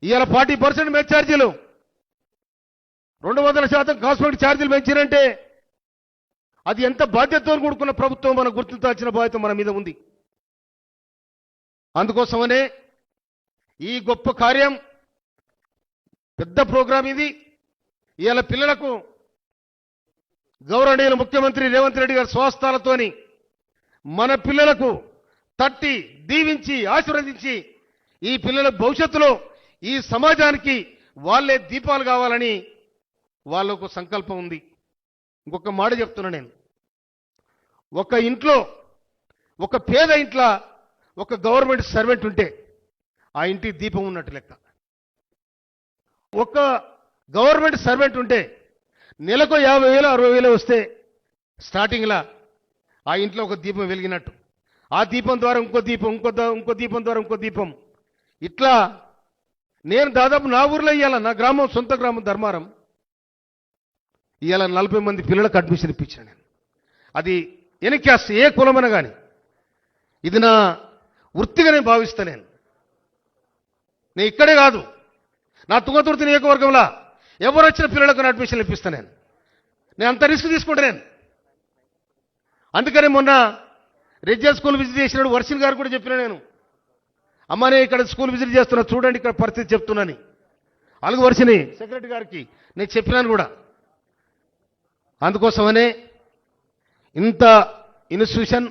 ఇవాళ 40% మెస్ ఛార్జీలు 200% కాస్మెటిక్ ఛార్జీలు పెంచారంటే అది ఎంత బాధ్యతతో కూడుకున్న ప్రభుత్వం మనం గుర్తించాల్సిన బాధ్యత మన మీద ఉంది. అందుకోసమనే ఈ గొప్ప కార్యం, పెద్ద ప్రోగ్రాం ఇది. ఇవాళ పిల్లలకు గౌరవనీయుల ముఖ్యమంత్రి రేవంత్ రెడ్డి గారి స్వహస్తాలతోని మన పిల్లలకు తట్టి దీవించి ఆశీర్వదించి ఈ పిల్లల భవిష్యత్తులో ఈ సమాజానికి వాళ్ళే దీపాలు కావాలని వాళ్ళకు సంకల్పం ఉంది. ఇంకొక మాట చెప్తున్నా నేను, ఒక ఇంట్లో, ఒక పేద ఇంట్లో ఒక గవర్నమెంట్ సర్వెంట్ ఉంటే ఆ ఇంటి దీపం ఉన్నట్టు లెక్క. ఒక గవర్నమెంట్ సర్వెంట్ ఉంటే నెలకు 50,000 60,000 వస్తే స్టార్టింగ్లో ఆ ఇంట్లో ఒక దీపం వెలిగినట్టు. ఆ దీపం ద్వారా ఇంకో దీపం, ఇంకో దీపం ద్వారా ఇంకో దీపం. ఇట్లా నేను దాదాపు నా ఊర్లో ఇవ్వాల, నా గ్రామం, సొంత గ్రామం ధర్మారం, ఇవాళ 40 మంది పిల్లలకు అడ్మిషన్ ఇప్పించాను నేను. అది ఎనీ క్యాస్ట్, ఏ కులమైనా కానీ ఇది నా వృత్తిగా నేను భావిస్తాను. నేను ఇక్కడే కాదు, నా తుంగతుర్తి నియోజకవర్గంలో ఎవరు వచ్చిన పిల్లలకు అడ్మిషన్లు ఇప్పిస్తాను నేను అంత రిస్క్ తీసుకుంటాను. అందుకని మొన్న రెడ్జల్ స్కూల్ విజిట్ చేసినాడు వర్షిన్ గారు కూడా చెప్పినా నేను, అమ్మ నేను ఇక్కడ స్కూల్ విజిట్ చేస్తున్నా చూడండి ఇక్కడ పరిస్థితి చెప్తున్నాను. అలాగే వర్షిని సెక్రటరీ గారికి నేను చెప్పినాను కూడా. అందుకోసమనే ఇంత ఇన్స్టిట్యూషన్,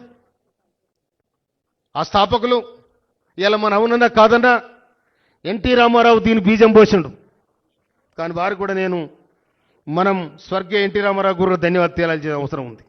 ఆ స్థాపకులు ఇలా మన అవునన్నా కాదన్నా ఎన్టీ రామారావు దీని బీజం పోసిండు. కానీ వారు కూడా నేను మనం స్వర్గీయ ఎన్టీ రామారావు గురు ధన్యవాదాలు తెలియాల్సిన అవసరం ఉంది.